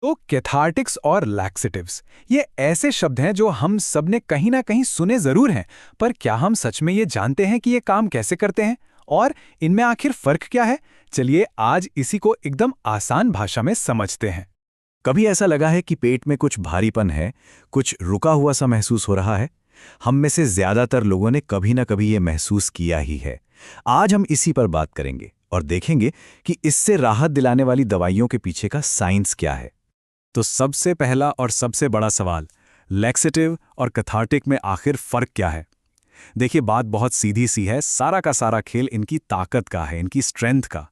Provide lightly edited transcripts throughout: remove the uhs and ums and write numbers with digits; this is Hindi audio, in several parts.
तो कैथार्टिक्स और लैक्सेटिव्स ये ऐसे शब्द हैं जो हम सब ने कहीं ना कहीं सुने जरूर हैं, पर क्या हम सच में ये जानते हैं कि ये काम कैसे करते हैं और इनमें आखिर फर्क क्या है? चलिए आज इसी को एकदम आसान भाषा में समझते हैं। कभी ऐसा लगा है कि पेट में कुछ भारीपन है, कुछ रुका हुआ सा महसूस हो रहा है? हम में से ज्यादातर लोगों ने कभी ना कभी ये महसूस किया ही है। आज हम इसी पर बात करेंगे और देखेंगे कि इससे राहत दिलाने वाली दवाइयों के पीछे का साइंस क्या है। तो सबसे पहला और सबसे बड़ा सवाल, लैक्सेटिव और कैथार्टिक में आखिर फर्क क्या है? देखिए बात बहुत सीधी सी है, सारा का सारा खेल इनकी ताकत का है, इनकी स्ट्रेंथ का।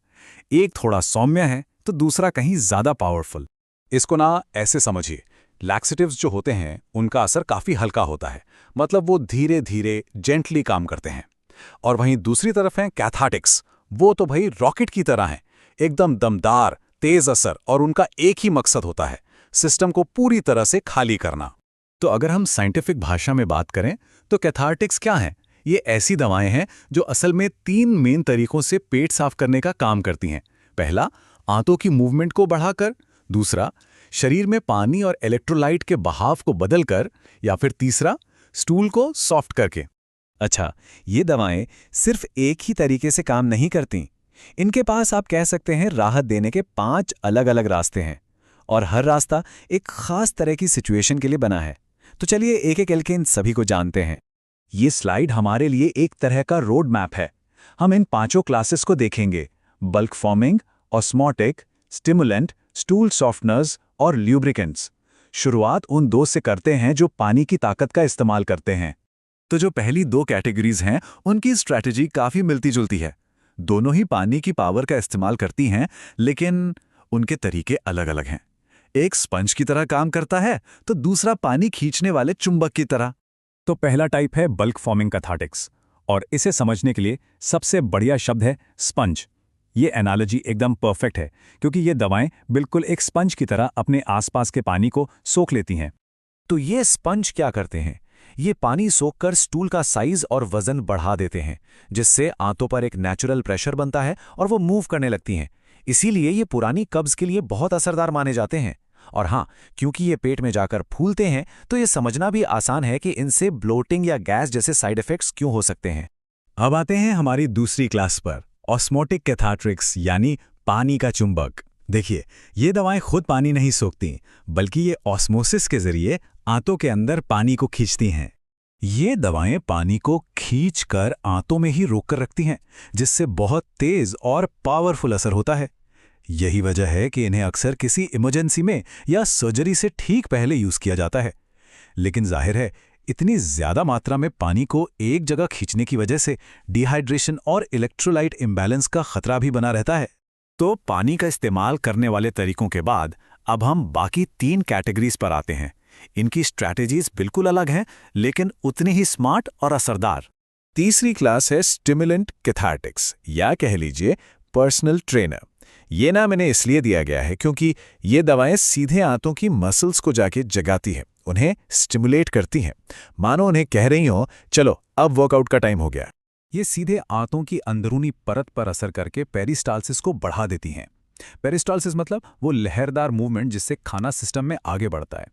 एक थोड़ा सौम्य है तो दूसरा कहीं ज्यादा पावरफुल। इसको ना ऐसे समझिए, लैक्सेटिव्स जो होते हैं उनका असर काफी हल्का होता है, मतलब वो धीरे धीरे जेंटली काम करते हैं। और वहीं दूसरी तरफ हैं कैथार्टिक्स, वो तो भाई रॉकेट की तरह हैं, एकदम दमदार, तेज असर, और उनका एक ही मकसद होता है, सिस्टम को पूरी तरह से खाली करना। तो अगर हम साइंटिफिक भाषा में बात करें तो कैथार्टिक्स क्या हैं? ये ऐसी दवाएं हैं जो असल में 3 मेन तरीकों से पेट साफ करने का काम करती हैं। पहला, आंतों की मूवमेंट को बढ़ाकर। दूसरा, शरीर में पानी और इलेक्ट्रोलाइट के बहाव को बदलकर। या फिर तीसरा, स्टूल को सॉफ्ट करके। अच्छा, ये दवाएं सिर्फ एक ही तरीके से काम नहीं करती। इनके पास आप कह सकते हैं राहत देने के 5 अलग-अलग रास्ते हैं, और हर रास्ता एक खास तरह की सिचुएशन के लिए बना है। तो चलिए एक एक करके इन सभी को जानते हैं। ये स्लाइड हमारे लिए एक तरह का रोड मैप है। हम इन 5 क्लासेस को देखेंगे: bulk forming, osmotic, stimulant, stool softeners और ल्यूब्रिकेंट्स। शुरुआत उन 2 से करते हैं जो पानी की ताकत का इस्तेमाल करते हैं। तो जो पहली 2 कैटेगरीज हैं उनकी स्ट्रैटेजी काफी मिलती जुलती है। दोनों ही पानी की पावर का इस्तेमाल करती हैं, लेकिन उनके तरीके अलग अलग हैं। एक स्पंज की तरह काम करता है तो दूसरा पानी खींचने वाले चुंबक की तरह। तो पहला टाइप है बल्क फॉर्मिंग कैथार्टिक्स, और इसे समझने के लिए सबसे बढ़िया शब्द है स्पंज। ये एनालॉजी एकदम परफेक्ट है, क्योंकि ये दवाएं बिल्कुल एक स्पंज की तरह अपने आसपास के पानी को सोख लेती हैं। तो ये स्पंज क्या करते हैं? ये पानी सोखकर स्टूल का साइज और वजन बढ़ा देते हैं, जिससे आंतों पर एक नेचुरल प्रेशर बनता है और वो मूव करने लगती हैं। इसीलिए ये पुरानी कब्ज के लिए बहुत असरदार माने जाते हैं। और हाँ, क्योंकि ये पेट में जाकर फूलते हैं तो ये समझना भी आसान है कि इनसे ब्लोटिंग या गैस जैसे साइड इफेक्ट्स क्यों हो सकते हैं। अब आते हैं हमारी दूसरी क्लास पर, ऑस्मोटिक कैथार्टिक्स यानी पानी का चुंबक। देखिए, ये दवाएं खुद पानी नहीं सोखती, बल्कि ये ऑस्मोसिस के जरिए आंतों के अंदर पानी को खींचती हैं। ये दवाएं पानी को खींचकर आंतों में ही रोक कर रखती हैं, जिससे बहुत तेज और पावरफुल असर होता है। यही वजह है कि इन्हें अक्सर किसी इमरजेंसी में या सर्जरी से ठीक पहले यूज किया जाता है। लेकिन जाहिर है, इतनी ज्यादा मात्रा में पानी को एक जगह खींचने की वजह से डिहाइड्रेशन और इलेक्ट्रोलाइट इम्बैलेंस का खतरा भी बना रहता है। तो पानी का इस्तेमाल करने वाले तरीकों के बाद अब हम बाकी 3 कैटेगरीज पर आते हैं। इनकी स्ट्रैटेजीज बिल्कुल अलग हैं, लेकिन उतनी ही स्मार्ट और असरदार। तीसरी क्लास है स्टिमुलेंट कैथार्टिक्स, या कह लीजिए पर्सनल ट्रेनर। ये नाम इन्हें इसलिए दिया गया है क्योंकि ये दवाएं सीधे आंतों की मसल्स को जाके जगाती हैं, उन्हें स्टिमुलेट करती हैं, मानो उन्हें कह रही हो चलो अब वर्कआउट का टाइम हो गया। ये सीधे आंतों की अंदरूनी परत पर असर करके पेरिस्टाल्सिस को बढ़ा देती हैं। पेरिस्टाल्सिस मतलब वो लहरदार मूवमेंट जिससे खाना सिस्टम में आगे बढ़ता है।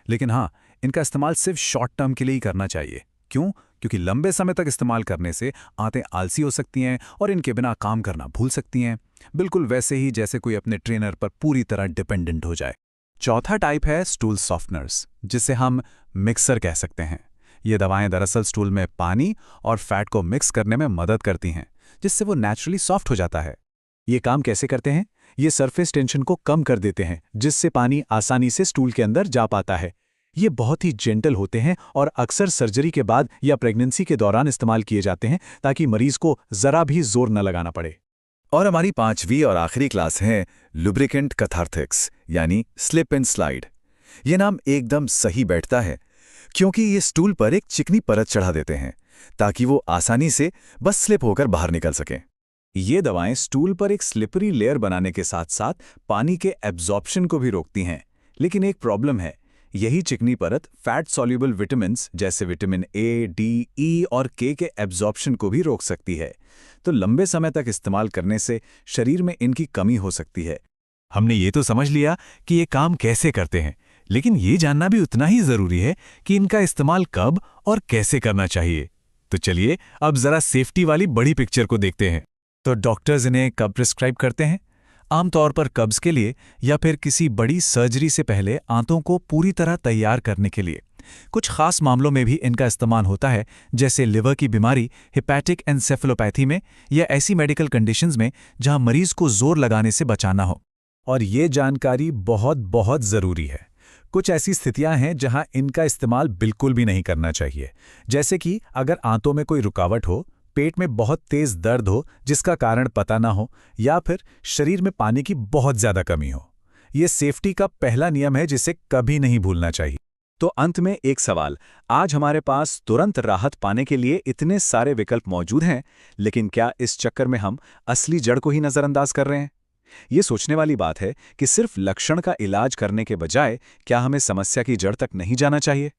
लेकिन हाँ, इनका इस्तेमाल सिर्फ शॉर्ट टर्म के लिए ही करना चाहिए। क्यों? क्योंकि लंबे समय तक इस्तेमाल करने से आंतें आलसी हो सकती हैं और इनके बिना काम करना भूल सकती हैं, बिल्कुल वैसे ही जैसे कोई अपने ट्रेनर पर पूरी तरह डिपेंडेंट हो जाए। चौथा टाइप है स्टूल सॉफ्टनर्स, जिसे हम मिक्सर कह सकते हैं। ये दवाएं दरअसल स्टूल में पानी और फैट को मिक्स करने में मदद करती हैं, जिससे वो नेचुरली सॉफ्ट हो जाता है। ये काम कैसे करते हैं? ये सरफेस टेंशन को कम कर देते हैं, जिससे पानी आसानी से स्टूल के अंदर जा पाता है। ये बहुत ही जेंटल होते हैं और अक्सर सर्जरी के बाद या प्रेगनेंसी के दौरान इस्तेमाल किए जाते हैं, ताकि मरीज को जरा भी जोर न लगाना पड़े। और हमारी 5वीं और आखिरी क्लास है लुब्रिकेंट कैथार्टिक्स, यानी स्लिप एंड स्लाइड। ये नाम एकदम सही बैठता है, क्योंकि ये स्टूल पर एक चिकनी परत चढ़ा देते हैं ताकि वो आसानी से बस स्लिप होकर बाहर निकल सकें। ये दवाएं स्टूल पर एक स्लिपरी लेयर बनाने के साथ साथ पानी के एब्जॉर्प्शन को भी रोकती हैं। लेकिन एक प्रॉब्लम है, यही चिकनी परत फैट सॉल्युबल विटामिन्स जैसे विटामिन ए, डी, ई और के एब्जॉर्प्शन को भी रोक सकती है। तो लंबे समय तक इस्तेमाल करने से शरीर में इनकी कमी हो सकती है। हमने ये तो समझ लिया कि ये काम कैसे करते हैं, लेकिन ये जानना भी उतना ही जरूरी है कि इनका इस्तेमाल कब और कैसे करना चाहिए। तो चलिए अब जरा सेफ्टी वाली बड़ी पिक्चर को देखते हैं। तो डॉक्टर्स इन्हें कब प्रिस्क्राइब करते हैं? आमतौर पर कब्ज के लिए या फिर किसी बड़ी सर्जरी से पहले आंतों को पूरी तरह तैयार करने के लिए। कुछ खास मामलों में भी इनका इस्तेमाल होता है, जैसे लिवर की बीमारी, हिपैटिक एन्सेफेलोपैथी में, या ऐसी मेडिकल कंडीशंस में जहां मरीज को जोर लगाने से बचाना हो। और ये जानकारी बहुत बहुत ज़रूरी है। कुछ ऐसी स्थितियां हैं जहां इनका इस्तेमाल बिल्कुल भी नहीं करना चाहिए, जैसे कि अगर आंतों में कोई रुकावट हो, पेट में बहुत तेज दर्द हो जिसका कारण पता ना हो, या फिर शरीर में पानी की बहुत ज़्यादा कमी हो। ये सेफ्टी का पहला नियम है जिसे कभी नहीं भूलना चाहिए। तो अंत में एक सवाल, आज हमारे पास तुरंत राहत पाने के लिए इतने सारे विकल्प मौजूद हैं, लेकिन क्या इस चक्कर में हम असली जड़ को ही नज़रअंदाज कर रहे हैं? ये सोचने वाली बात है कि सिर्फ लक्षण का इलाज करने के बजाय क्या हमें समस्या की जड़ तक नहीं जाना चाहिए?